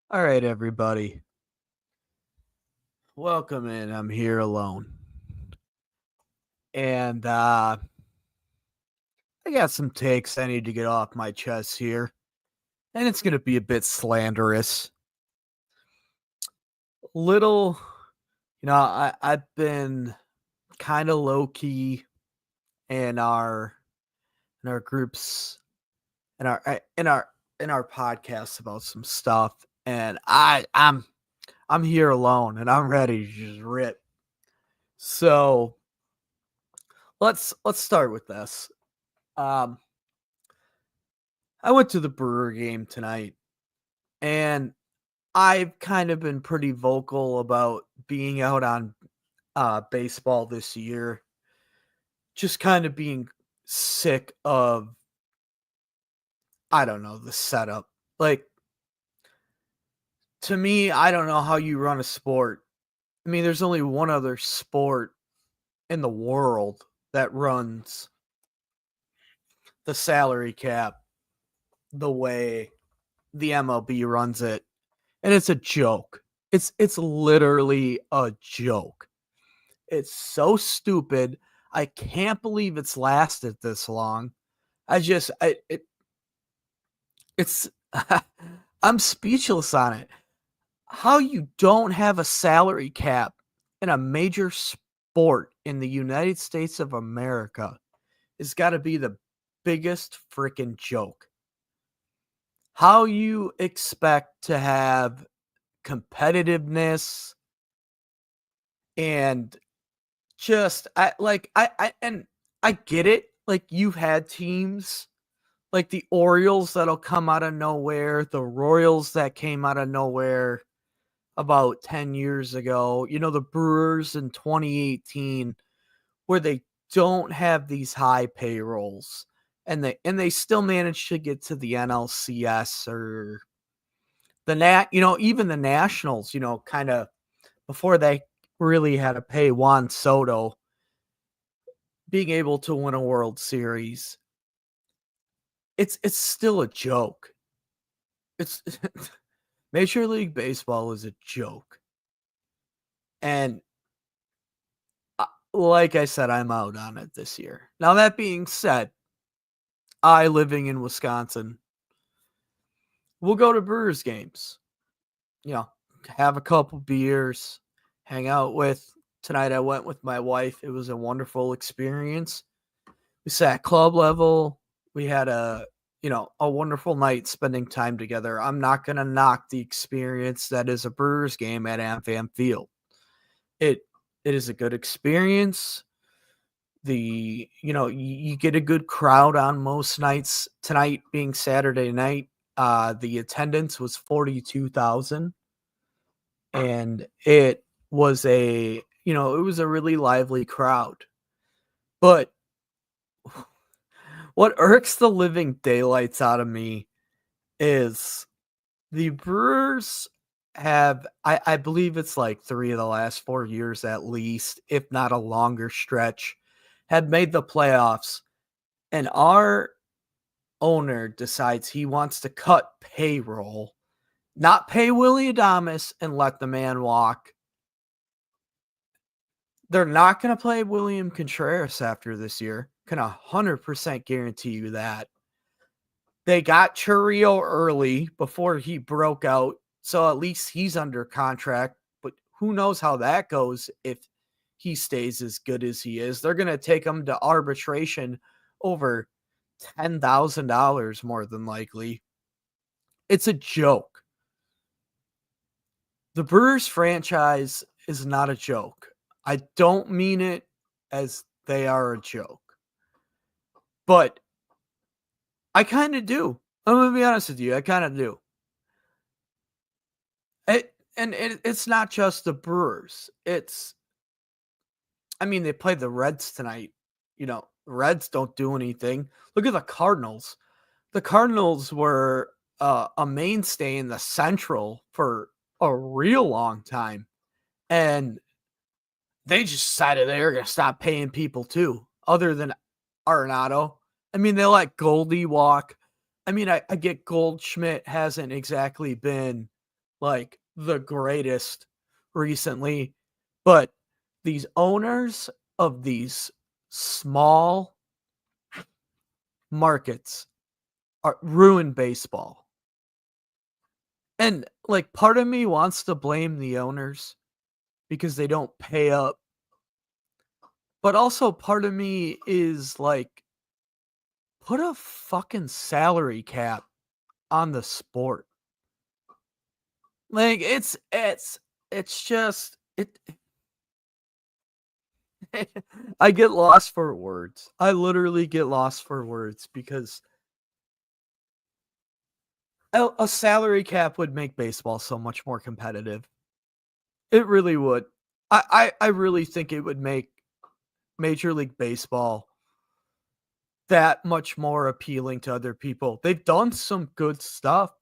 All right, everybody. Welcome in. I'm here alone. And I got some takes I need to get off my chest here. And it's going to be a bit slanderous. Little, I've been kind of low key in our groups in our podcasts about some stuff, and I'm here alone and I'm ready to just rip. So, let's start with this. Um I went to the Brewer game tonight, and I've kind of been pretty vocal about being out on baseball this year, just kind of being sick of, I don't know, the setup. Like, to me, I don't know how you run a sport. I mean, there's only one other sport in the world that runs the salary cap the way the MLB runs it, and it's a joke. It's literally a joke. It's so stupid. I can't believe it's lasted this long. I just I it it's I'm speechless on it. How you don't have a salary cap in a major sport in the United States of America has got to be the biggest freaking joke. How you expect to have competitiveness and just I get it. Like, you've had teams like the Orioles that'll come out of nowhere, the Royals that came out of nowhere about 10 years ago, the Brewers in 2018, where they don't have these high payrolls, and they still manage to get to the NLCS or even the Nationals, kind of before they really had to pay Juan Soto, being able to win a World Series. It's still a joke. It's Major League Baseball is a joke. And like I said, I'm out on it this year. Now, that being said, I, living in Wisconsin, will go to Brewers games. You know, have a couple beers, hang out with. Tonight I went with my wife. It was a wonderful experience. We sat club level. We had a wonderful night spending time together. I'm not going to knock the experience that is a Brewers game at AmFam Field. It it is a good experience. You get a good crowd on most nights. Tonight being Saturday night, the attendance was 42,000, and it was a really lively crowd. But what irks the living daylights out of me is the Brewers have, I believe it's like 3 of the last 4 years at least, if not a longer stretch, had made the playoffs, and our owner decides he wants to cut payroll, not pay Willy Adames and let the man walk. They're not going to play William Contreras after this year. Can 100% guarantee you that. They got Churrio early before he broke out, so at least he's under contract. But who knows how that goes if he stays as good as he is. They're going to take him to arbitration over $10,000 more than likely. It's a joke. The Brewers franchise is not a joke. I don't mean it as they are a joke, but I kind of do. I'm going to be honest with you. I kind of do. It's not just the Brewers. They played the Reds tonight. Reds don't do anything. Look at the Cardinals. The Cardinals were a mainstay in the Central for a real long time, and they just decided they were going to stop paying people too, other than Arenado. They let Goldie walk. I get Goldschmidt hasn't exactly been like the greatest recently, but these owners of these small markets are ruin baseball. And like part of me wants to blame the owners because they don't pay up. But also part of me is like, put a fucking salary cap on the sport. Like it's just it I get lost for words. I literally get lost for words because a salary cap would make baseball so much more competitive. It really would. I really think it would make Major League Baseball that much more appealing to other people. They've done some good stuff.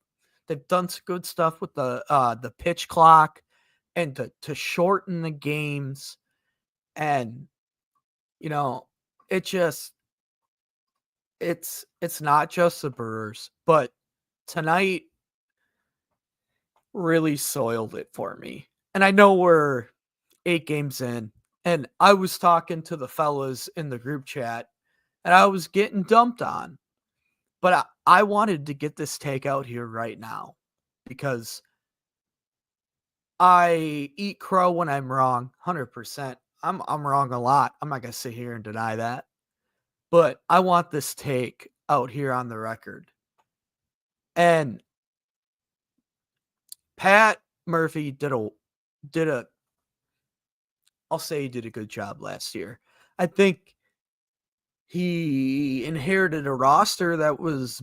They've done some good stuff with the pitch clock and to shorten the games. And you know, it just it's not just the Brewers, but tonight really soiled it for me. And I know we're 8 games in, and I was talking to the fellas in the group chat, and I was getting dumped on. But I wanted to get this take out here right now because I eat crow when I'm wrong, 100%. I'm wrong a lot. I'm not gonna sit here and deny that. But I want this take out here on the record. And Pat Murphy did a I'll say he did a good job last year. I think he inherited a roster that was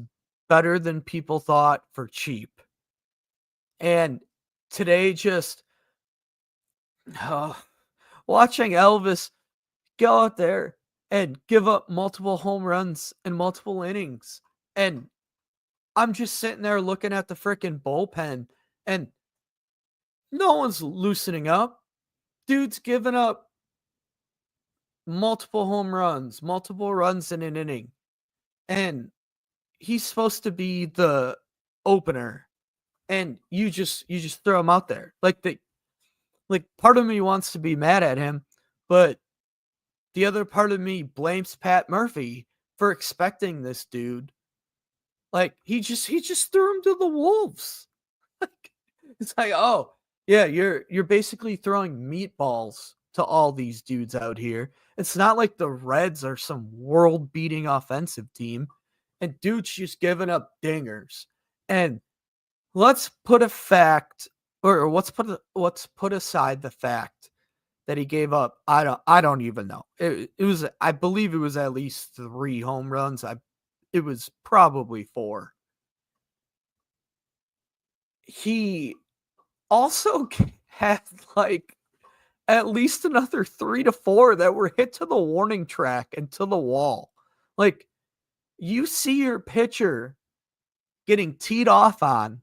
better than people thought for cheap. And today just watching Elvis go out there and give up multiple home runs in multiple innings. And I'm just sitting there looking at the freaking bullpen and no one's loosening up. Dude's giving up multiple home runs, multiple runs in an inning. And he's supposed to be the opener. And you just throw him out there. Like part of me wants to be mad at him, but the other part of me blames Pat Murphy for expecting this dude. Like he just threw him to the wolves. Like, it's like, oh yeah, you're basically throwing meatballs to all these dudes out here. It's not like the Reds are some world beating offensive team, and dude's just giving up dingers. And let's put a fact, or let's put aside the fact that he gave up. I don't even know. It was, I believe it was at least 3 home runs. It was probably 4. He also had like at least another 3 to 4 that were hit to the warning track and to the wall. Like, you see your pitcher getting teed off on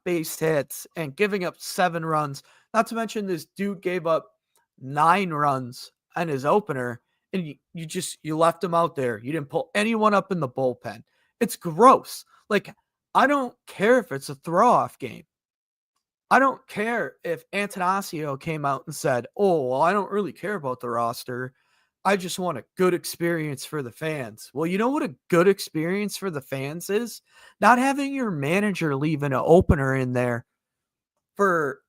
base hits and giving up 7 runs. Not to mention this dude gave up 9 runs on his opener, and you left him out there. You didn't pull anyone up in the bullpen. It's gross. Like, I don't care if it's a throw-off game. I don't care if Antanasio came out and said, "Oh, well, I don't really care about the roster. I just want a good experience for the fans." Well, you know what a good experience for the fans is? Not having your manager leave an opener in there for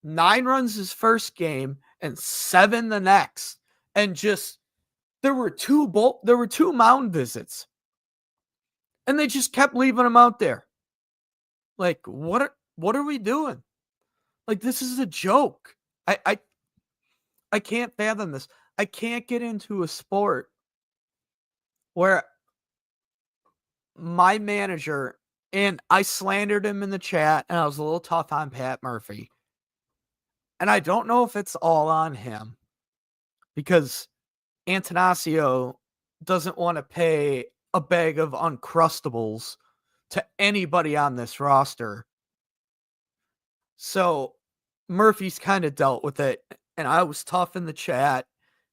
9 runs his first game and 7 the next. And just there were 2 mound visits. And they just kept leaving him out there. Like, what are we doing? Like, this is a joke. I can't fathom this. I can't get into a sport where my manager, and I slandered him in the chat, and I was a little tough on Pat Murphy. And I don't know if it's all on him because Antanasio doesn't want to pay a bag of Uncrustables to anybody on this roster. So Murphy's kind of dealt with it. And I was tough in the chat.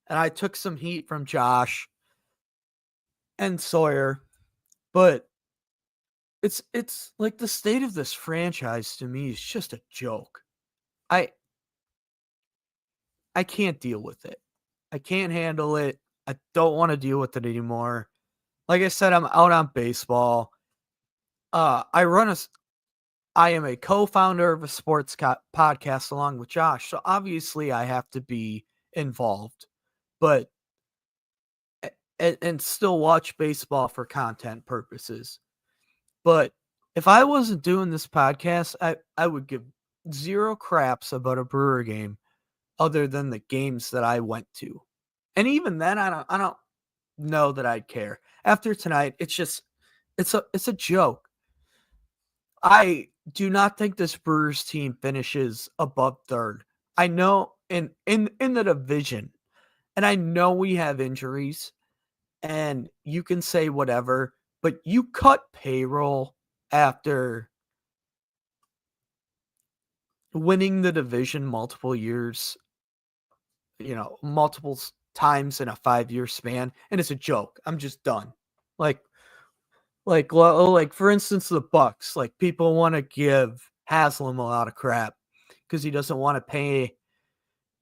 And I took some heat from Josh and Sawyer. But It's like the state of this franchise to me is just a joke. I I can't deal with it. I can't handle it. I don't want to deal with it anymore. Like I said, I'm out on baseball. I run I am a co-founder of a sports podcast along with Josh, so obviously I have to be involved, but and still watch baseball for content purposes. But if I wasn't doing this podcast, I would give zero craps about a Brewer game other than the games that I went to. And even then I don't know that I'd care. After tonight, it's a joke. I do not think this Brewers team finishes above third. I know in the division, and I know we have injuries, and you can say whatever, but you cut payroll after winning the division multiple years, multiple times in a 5-year span, and it's a joke. I'm just done. Like like for instance, the Bucks. Like people want to give Haslam a lot of crap because he doesn't want to pay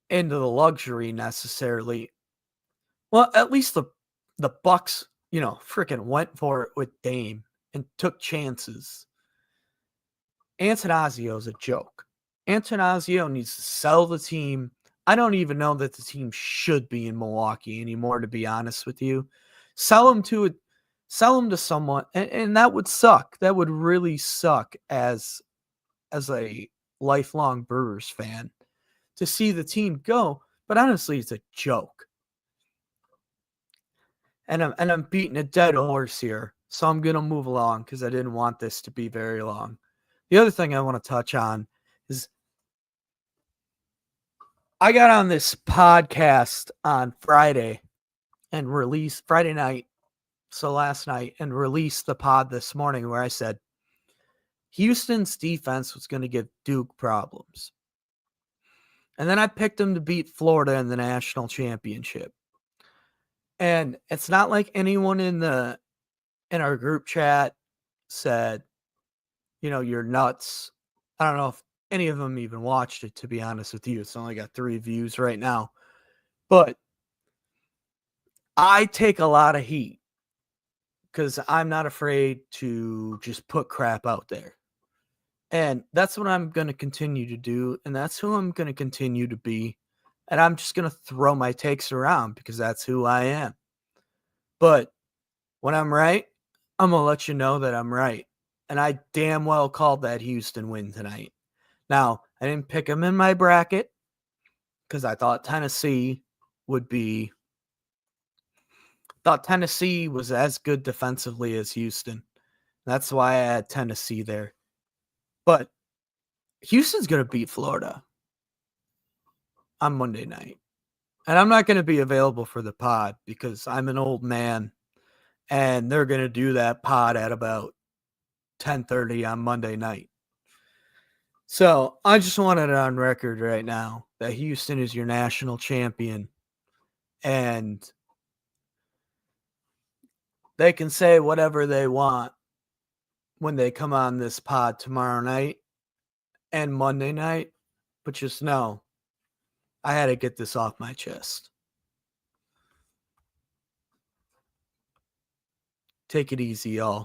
into the luxury necessarily. Well, at least the Bucks, freaking went for it with Dame and took chances. Antanazio's a joke. Antanazio needs to sell the team. I don't even know that the team should be in Milwaukee anymore, to be honest with you. Sell him to someone, and that would suck. That would really suck as a lifelong Brewers fan to see the team go. But honestly, it's a joke. And I'm beating a dead horse here, so I'm gonna move along because I didn't want this to be very long. The other thing I want to touch on is I got on this podcast on Friday and released Friday night, so last night, and released the pod this morning where I said Houston's defense was going to give Duke problems. And then I picked them to beat Florida in the national championship. And it's not like anyone in our group chat said, you're nuts. I don't know if any of them even watched it, to be honest with you. It's only got 3 views right now. But I take a lot of heat because I'm not afraid to just put crap out there. And that's what I'm going to continue to do. And that's who I'm going to continue to be. And I'm just going to throw my takes around because that's who I am. But when I'm right, I'm going to let you know that I'm right. And I damn well called that Houston win tonight. Now, I didn't pick them in my bracket because I thought Tennessee was as good defensively as Houston. That's why I had Tennessee there. But Houston's going to beat Florida on Monday night. And I'm not going to be available for the pod because I'm an old man and they're going to do that pod at about 10:30 on Monday night. So I just wanted it on record right now that Houston is your national champion and they can say whatever they want when they come on this pod tomorrow night and Monday night, but just know I had to get this off my chest. Take it easy, y'all.